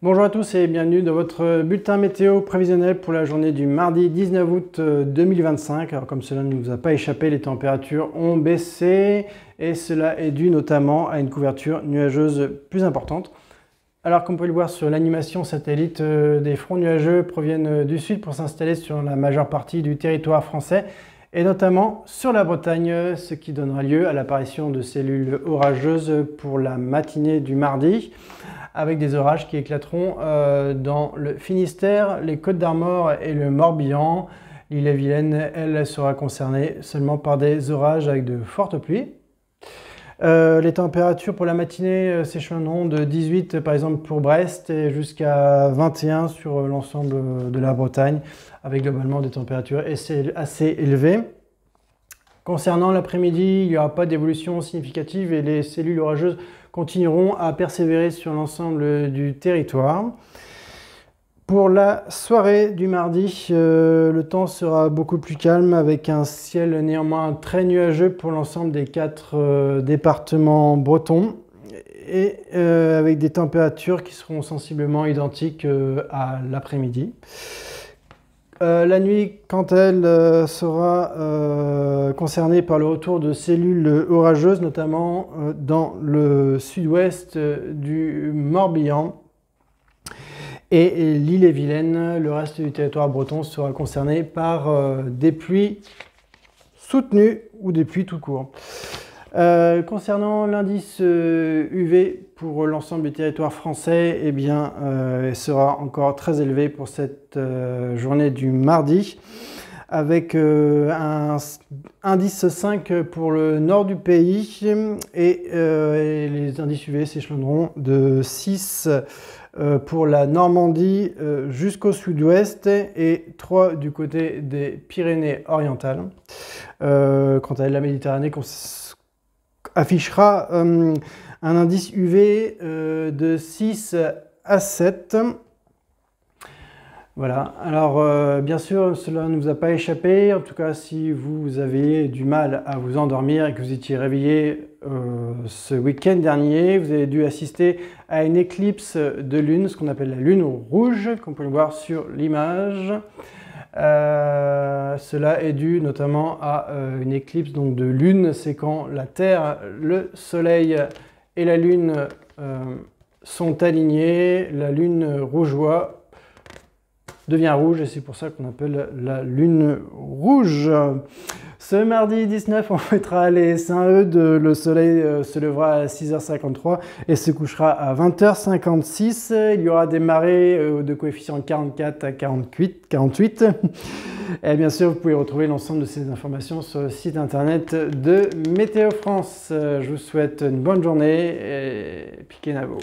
Bonjour à tous et bienvenue dans votre bulletin météo prévisionnel pour la journée du mardi 19 août 2025. Alors comme cela ne nous a pas échappé, les températures ont baissé et cela est dû notamment à une couverture nuageuse plus importante. Alors comme vous pouvez le voir sur l'animation satellite, des fronts nuageux proviennent du sud pour s'installer sur la majeure partie du territoire français et notamment sur la Bretagne, ce qui donnera lieu à l'apparition de cellules orageuses pour la matinée du mardi, avec des orages qui éclateront dans le Finistère, les Côtes-d'Armor et le Morbihan. L'île-et-Vilaine, elle, sera concernée seulement par des orages avec de fortes pluies. Les températures pour la matinée s'échelonneront de 18 par exemple pour Brest et jusqu'à 21 sur l'ensemble de la Bretagne, avec globalement des températures assez élevées. Concernant l'après-midi, il n'y aura pas d'évolution significative et les cellules orageuses continueront à persévérer sur l'ensemble du territoire. Pour la soirée du mardi, le temps sera beaucoup plus calme avec un ciel néanmoins très nuageux pour l'ensemble des 4 départements bretons et avec des températures qui seront sensiblement identiques à l'après-midi. La nuit, quant à elle, sera concernée par le retour de cellules orageuses, notamment dans le sud-ouest du Morbihan. Et l'île-et-Vilaine, le reste du territoire breton sera concerné par des pluies soutenues ou des pluies tout court. Concernant l'indice UV pour l'ensemble du territoire français, eh bien, il sera encore très élevé pour cette journée du mardi, avec un indice 5 pour le nord du pays et les indices UV s'échelonneront de 6 pour la Normandie jusqu'au sud-ouest et 3 du côté des Pyrénées-Orientales. Quant à la Méditerranée, affichera un indice UV de 6 à 7. Voilà, alors bien sûr cela ne vous a pas échappé, en tout cas si vous avez du mal à vous endormir et que vous étiez réveillé ce week-end dernier, vous avez dû assister à une éclipse de lune, ce qu'on appelle la lune rouge, comme vous pouvez le voir sur l'image. Cela est dû notamment à une éclipse donc, de lune, c'est quand la Terre, le Soleil et la Lune sont alignés, la lune rougeoie devient rouge et c'est pour ça qu'on appelle la lune rouge. Ce mardi 19, on fêtera les Saint-Eudes, le soleil se levera à 6h53 et se couchera à 20h56. Il y aura des marées de coefficient 44 à 48. Et bien sûr, vous pouvez retrouver l'ensemble de ces informations sur le site internet de Météo France. Je vous souhaite une bonne journée et piquez Navo.